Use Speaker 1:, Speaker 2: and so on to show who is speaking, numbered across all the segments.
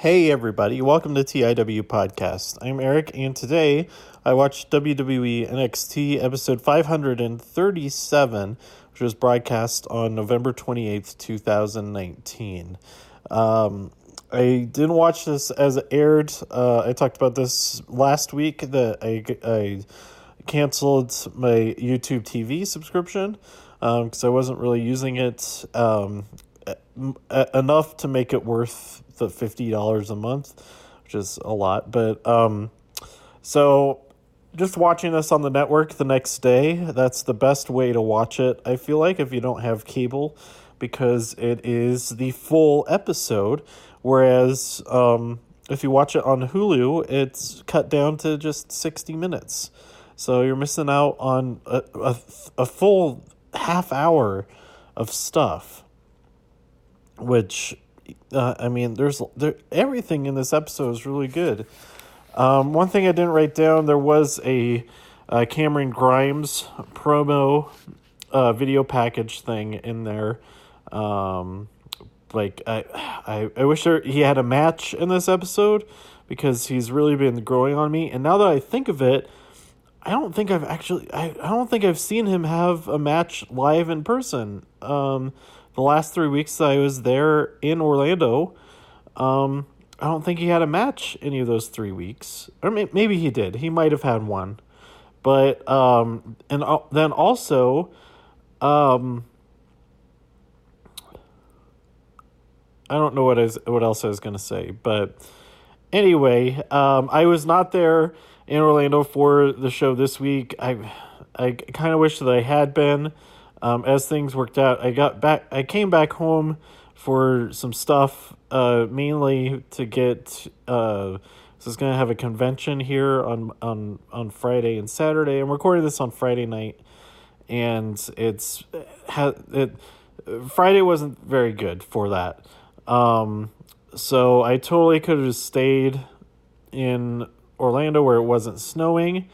Speaker 1: Hey everybody, welcome to TIW Podcast. I'm Eric, and today I watched WWE NXT episode 537, which was broadcast on November 28th, 2019. I didn't watch this as it aired. I talked about this last week that I canceled my YouTube TV subscription because I wasn't really using it enough to make it worth the $50 a month, which is a lot. But so just watching this on the network the next day, that's the best way to watch it, I feel like, if you don't have cable, because it is the full episode. Whereas if you watch it on Hulu, it's cut down to just 60 minutes. So you're missing out on a full half hour of stuff, which everything in this episode is really good. One thing I didn't write down, there was a Cameron Grimes promo video package thing in there. I wish he had a match in this episode, because he's really been growing on me. And now that I think of it, I don't think I've seen him have a match live in person. The last 3 weeks that I was there in Orlando, I don't think he had a match any of those 3 weeks. Or maybe he did. He might have had one. But, then also, I don't know what else I was going to say. But anyway, I was not there in Orlando for the show this week. I kind of wish that I had been. As things worked out, I came back home for some stuff, mainly to get, so it's going to have a convention here on Friday and Saturday. I'm recording this on Friday night, and Friday wasn't very good for that. So I totally could have just stayed in Orlando where it wasn't snowing.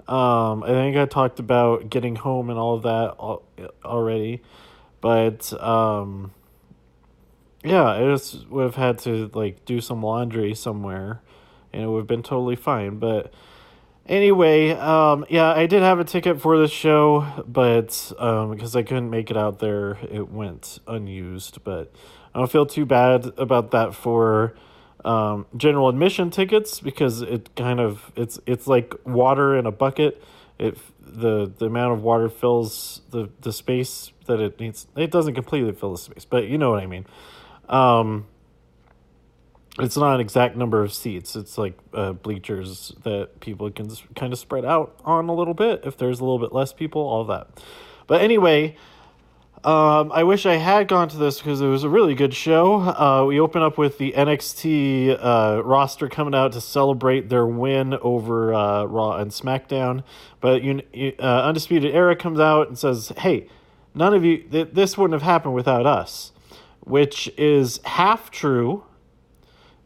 Speaker 1: I think I talked about getting home and all of that already, but I just would have had to do some laundry somewhere, and it would have been totally fine. But anyway, I did have a ticket for this show, but because I couldn't make it out there, it went unused. But I don't feel too bad about that for general admission tickets, because it's like water in a bucket. The amount of water fills the space that it needs. It doesn't completely fill the space, but you know what I mean. It's not an exact number of seats. It's like bleachers that people can kind of spread out on a little bit if there's a little bit less people, all of that. But anyway, I wish I had gone to this because it was a really good show. We open up with the NXT roster coming out to celebrate their win over Raw and SmackDown. But Undisputed Era comes out and says, hey, none of you, this wouldn't have happened without us, which is half true,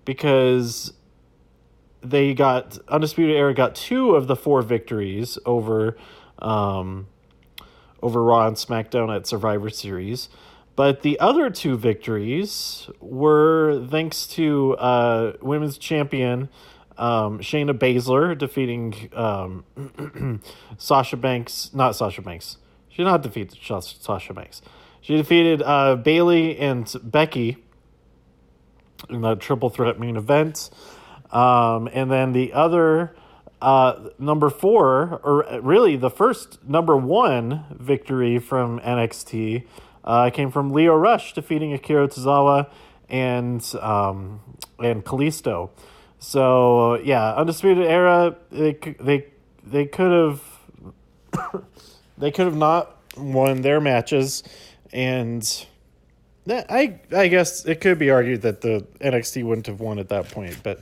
Speaker 1: because Undisputed Era got 2 of the 4 victories over Raw and SmackDown at Survivor Series. But the other 2 victories were thanks to women's champion Shayna Baszler defeating Sasha Banks. Not Sasha Banks. She did not defeat Sasha Banks. She defeated Bayley and Becky in the triple threat main event. And then the other number 4, or really the first number 1 victory from NXT, came from Lio Rush defeating Akira Tozawa and Kalisto. So Undisputed Era, they could have they could have not won their matches, and I guess it could be argued that the NXT wouldn't have won at that point, but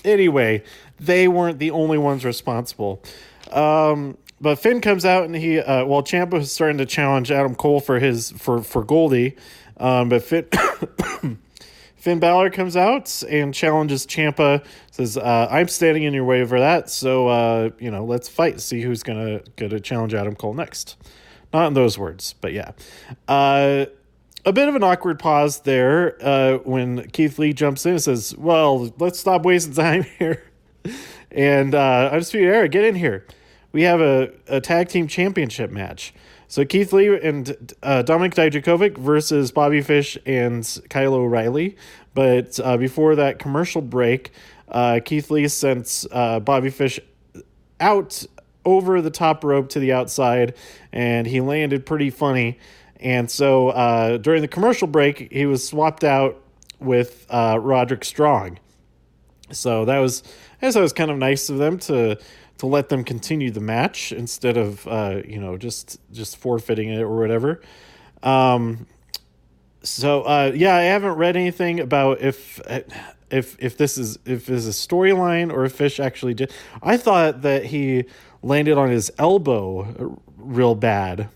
Speaker 1: anyway, they weren't the only ones responsible. But Finn comes out, and he Ciampa was starting to challenge Adam Cole for Goldie, but Finn Balor comes out and challenges Ciampa, says, I'm standing in your way for that, so let's fight, see who's gonna challenge Adam Cole next. Not in those words, but yeah. a bit of an awkward pause there when Keith Lee jumps in and says, well, let's stop wasting time here. And Undisputed Era, get in here. We have a tag team championship match. So Keith Lee and Dominic Dijakovic versus Bobby Fish and Kyle O'Reilly. But before that commercial break, Keith Lee sent Bobby Fish out over the top rope to the outside, and he landed pretty funny. And so during the commercial break, he was swapped out with Roderick Strong. So I guess that was kind of nice of them to let them continue the match instead of just forfeiting it or whatever. I haven't read anything about if this is a storyline or if Fish actually did. I thought that he landed on his elbow real bad,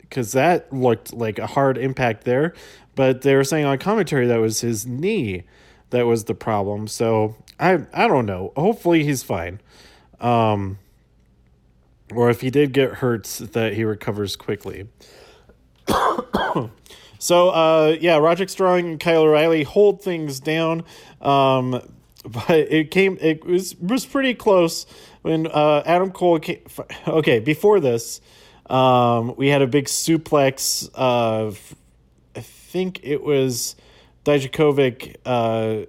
Speaker 1: because that looked like a hard impact there. But they were saying on commentary that was his knee that was the problem. So I don't know. Hopefully he's fine. Or if he did get hurt, that he recovers quickly. So, Roderick Strong and Kyle O'Reilly hold things down. But it was pretty close when Adam Cole came. Okay, before this, we had a big suplex of, I think it was Dijakovic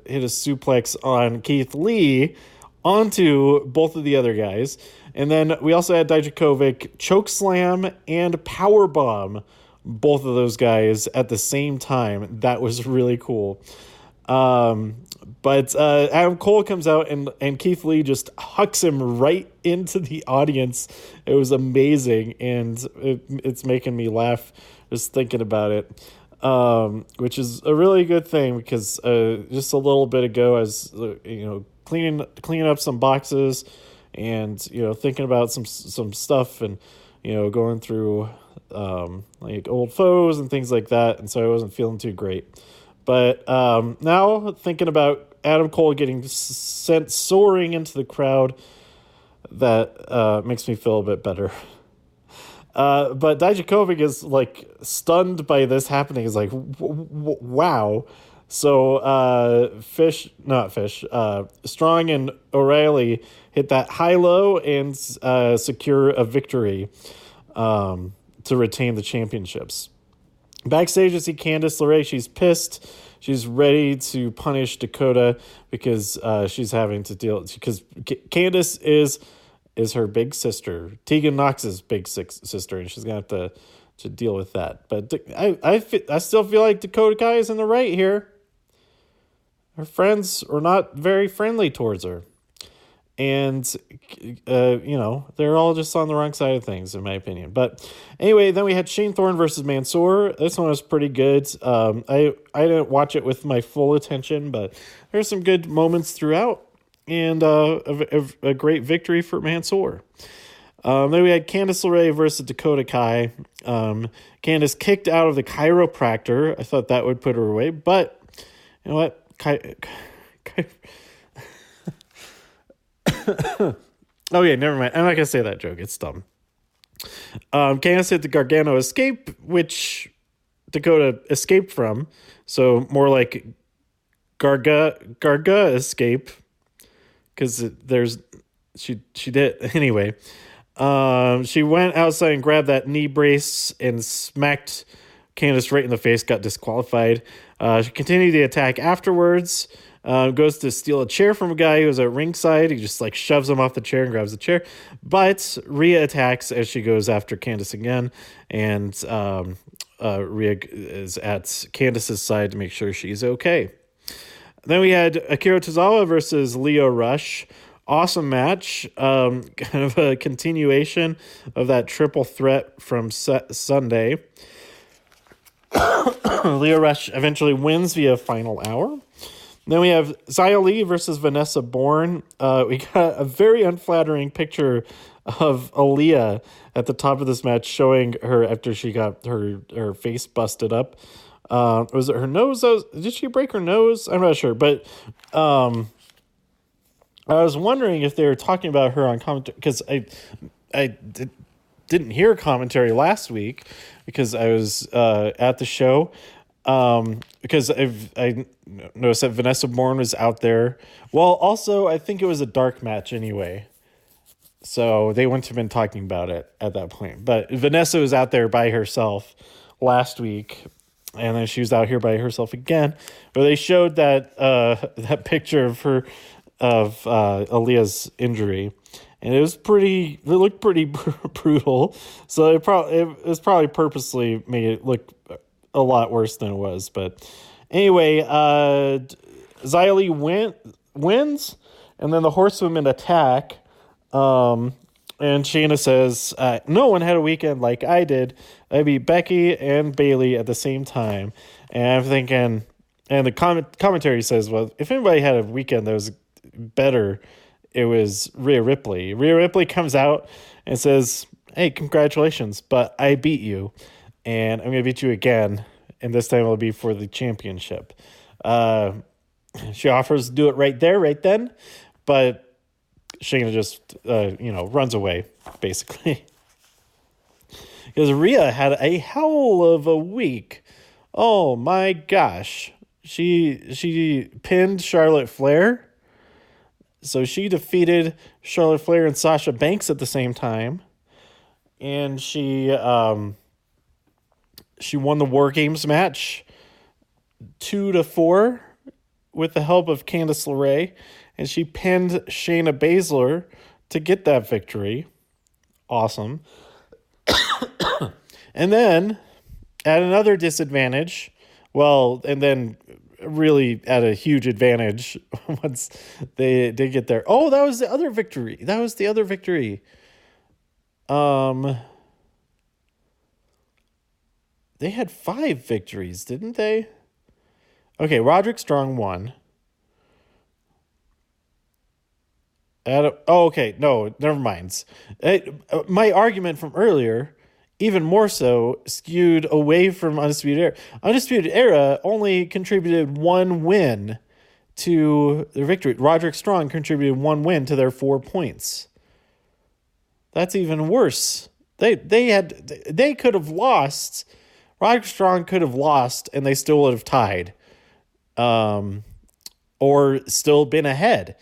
Speaker 1: hit a suplex on Keith Lee onto both of the other guys. And then we also had Dijakovic chokeslam and powerbomb both of those guys at the same time. That was really cool. But Adam Cole comes out and Keith Lee just hucks him right into the audience. It was amazing, and it's making me laugh just thinking about it, which is a really good thing, because just a little bit ago I was cleaning up some boxes and thinking about some stuff, and going through like old photos and things like that, and so I wasn't feeling too great. But now thinking about Adam Cole getting sent soaring into the crowd, that makes me feel a bit better. But Dijakovic is like stunned by this happening. He's like, wow. So Strong and O'Reilly hit that high-low and secure a victory to retain the championships. Backstage, you see Candice LeRae. She's pissed. She's ready to punish Dakota because she's having to deal, because Candice is her big sister, Tegan Knox's big sister, and she's gonna have to deal with that. But I still feel like Dakota Kai is in the right here. Her friends are not very friendly towards her, and they're all just on the wrong side of things, in my opinion. But anyway, then we had Shane Thorne versus Mansoor. This one was pretty good. I didn't watch it with my full attention, but there's some good moments throughout, and a great victory for Mansoor. Then we had Candice LeRae versus Dakota Kai. Candice kicked out of the chiropractor. I thought that would put her away, but you know what? Oh yeah, never mind. I'm not gonna say that joke. It's dumb. Candice hit the Gargano escape, which Dakota escaped from. So more like Garga escape, because she did anyway. She went outside and grabbed that knee brace and smacked Candice right in the face. Got disqualified. She continued the attack afterwards. Goes to steal a chair from a guy who was at ringside. He just like shoves him off the chair and grabs the chair. But Rhea attacks as she goes after Candice again. And Rhea is at Candice's side to make sure she's okay. Then we had Akira Tozawa versus Lio Rush. Awesome match. Kind of a continuation of that triple threat from Sunday. Lio Rush eventually wins via final hour. Then we have Xia Li versus Vanessa Bourne. We got a very unflattering picture of Aaliyah at the top of this match, showing her after she got her face busted up. Was it her nose? Did she break her nose? I'm not sure. But I was wondering if they were talking about her on commentary, because I didn't hear commentary last week because I was at the show. Because I noticed that Vanessa Bourne was out there. Well, also, I think it was a dark match anyway. So they wouldn't have been talking about it at that point. But Vanessa was out there by herself last week, and then she was out here by herself again. But they showed that that picture of her of Aaliyah's injury, and it looked pretty brutal. So it was probably purposely made it look a lot worse than it was. But anyway, Xylee wins, and then the Horsewomen attack. And Shayna says, no one had a weekend like I did. I beat Becky and Bayley at the same time. And I'm thinking, and the commentary says, well, if anybody had a weekend that was better, it was Rhea Ripley. Rhea Ripley comes out and says, hey, congratulations, but I beat you. And I'm going to beat you again. And this time it'll be for the championship. She offers to do it right there, right then. But Shayna just, runs away, basically. Because Rhea had a hell of a week. Oh, my gosh. She pinned Charlotte Flair. So she defeated Charlotte Flair and Sasha Banks at the same time. And she won the War Games match 2-4 with the help of Candice LeRae. And she pinned Shayna Baszler to get that victory. Awesome. And then, at another disadvantage, and then really at a huge advantage once they did get there. Oh, that was the other victory. They had 5 victories, didn't they? Okay, Roderick Strong won. Okay, no, never mind. My argument from earlier, even more so, skewed away from Undisputed Era. Undisputed Era only contributed 1 win to their victory. Roderick Strong contributed 1 win to their 4 points. That's even worse. They could have lost. Roderick Strong could have lost, and they still would have tied, or still been ahead.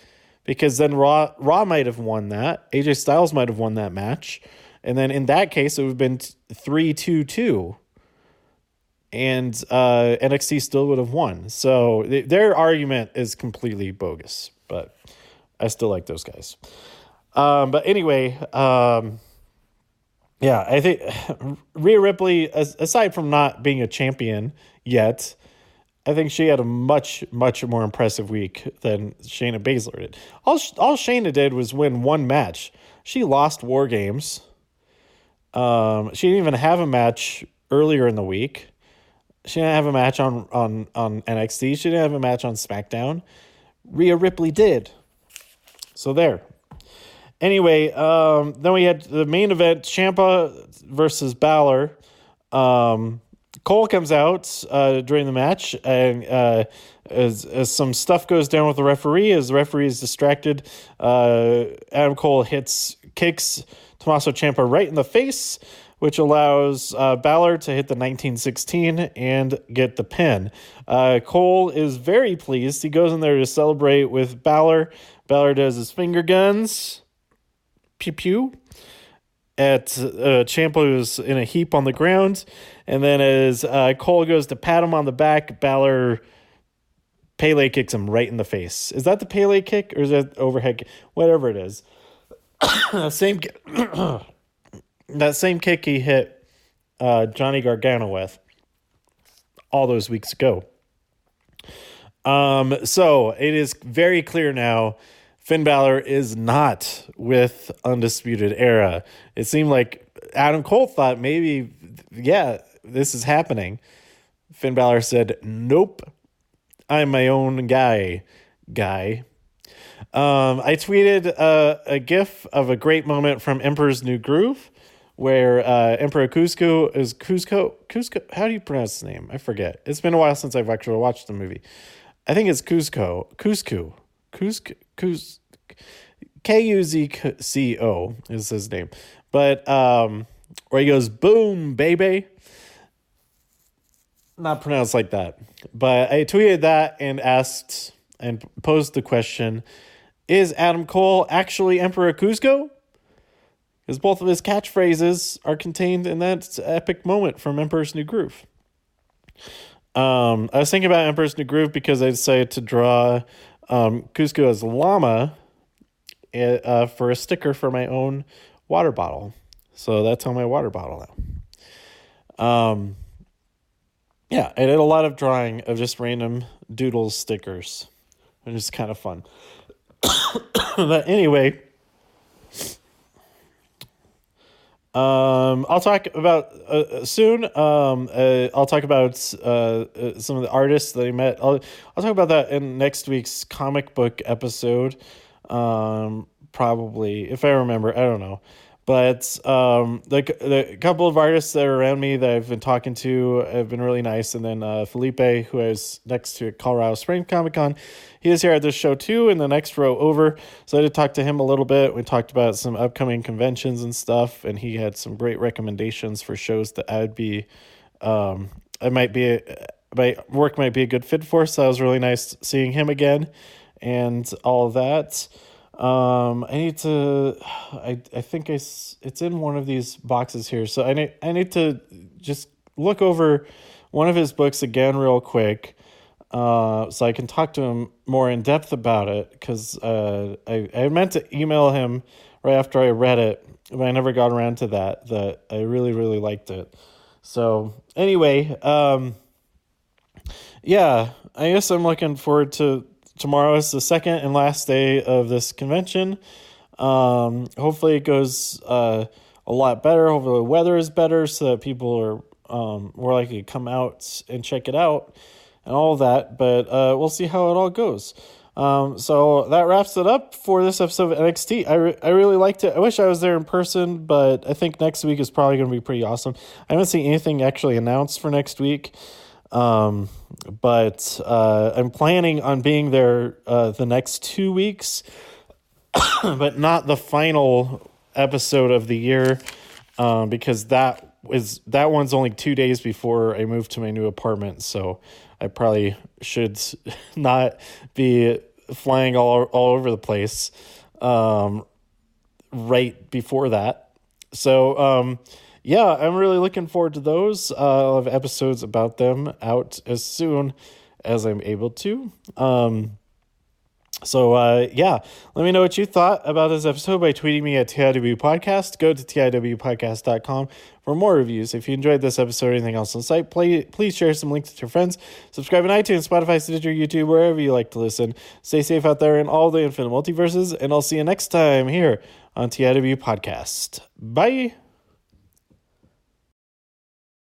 Speaker 1: Because then Raw might have won that. AJ Styles might have won that match. And then in that case, it would have been 3-2-2. And NXT still would have won. So their argument is completely bogus. But I still like those guys. But anyway, I think Rhea Ripley, aside from not being a champion yet, I think she had a much, much more impressive week than Shayna Baszler did. All Shayna did was win 1 match. She lost War Games. She didn't even have a match earlier in the week. She didn't have a match on NXT. She didn't have a match on SmackDown. Rhea Ripley did. So there. Anyway, then we had the main event, Ciampa versus Balor. Cole comes out during the match, and as some stuff goes down with the referee, as the referee is distracted, Adam Cole kicks Tommaso Ciampa right in the face, which allows Balor to hit the 1916 and get the pin. Cole is very pleased. He goes in there to celebrate with Balor. Balor does his finger guns. Pew pew. At Ciampa, who's in a heap on the ground. And then as Cole goes to pat him on the back, Balor Pele kicks him right in the face. Is that the Pele kick or is that overhead kick? Whatever it is. that same kick he hit Johnny Gargano with all those weeks ago. So it is very clear now Finn Balor is not with Undisputed Era. It seemed like Adam Cole thought maybe, this is happening. Finn Balor said, nope, I'm my own guy. I tweeted a GIF of a great moment from Emperor's New Groove where Emperor Cusco, how do you pronounce his name? I forget. It's been a while since I've actually watched the movie. I think it's Kuzco, Kuzco is his name. But where he goes, boom, baby. not pronounced like that. But I tweeted that and asked and posed the question, is Adam Cole actually Emperor Kuzco? Because both of his catchphrases are contained in that epic moment from Emperor's New Groove. I was thinking about Emperor's New Groove because I decided to draw Kuzco as llama for a sticker for my own water bottle. So that's on my water bottle now. Yeah, I did a lot of drawing of just random doodles stickers, which is kind of fun. But anyway, I'll talk about soon. I'll talk about some of the artists that I met. I'll talk about that in next week's comic book episode. Probably, if I remember, I don't know. But the couple of artists that are around me that I've been talking to have been really nice. And then Felipe, who I was next to at Colorado Springs Comic Con, he was here at this show too, in the next row over. So I did talk to him a little bit. We talked about some upcoming conventions and stuff, and he had some great recommendations for shows that my work might be a good fit for. So that was really nice seeing him again, and all of that. I think it's in one of these boxes here. So I need to just look over one of his books again real quick, so I can talk to him more in depth about it. Because I meant to email him right after I read it, but I never got around to that. That I really, really liked it. So anyway, yeah, I guess I'm looking forward to. Tomorrow is the second and last day of this convention. Hopefully it goes a lot better. Hopefully the weather is better so that people are more likely to come out and check it out and all of that. But we'll see how it all goes. So that wraps it up for this episode of NXT. I really liked it. I wish I was there in person, but I think next week is probably going to be pretty awesome. I haven't seen anything actually announced for next week. But I'm planning on being there the next 2 weeks, but not the final episode of the year, because that one's only 2 days before I move to my new apartment, so I probably should not be flying all over the place right before that. So yeah, I'm really looking forward to those. I'll have episodes about them out as soon as I'm able to. Yeah, let me know what you thought about this episode by tweeting me at TIW Podcast. Go to TIWpodcast.com for more reviews. If you enjoyed this episode or anything else on the site, please share some links with your friends. Subscribe on iTunes, Spotify, Stitcher, YouTube, wherever you like to listen. Stay safe out there in all the infinite multiverses, and I'll see you next time here on TIW Podcast. Bye!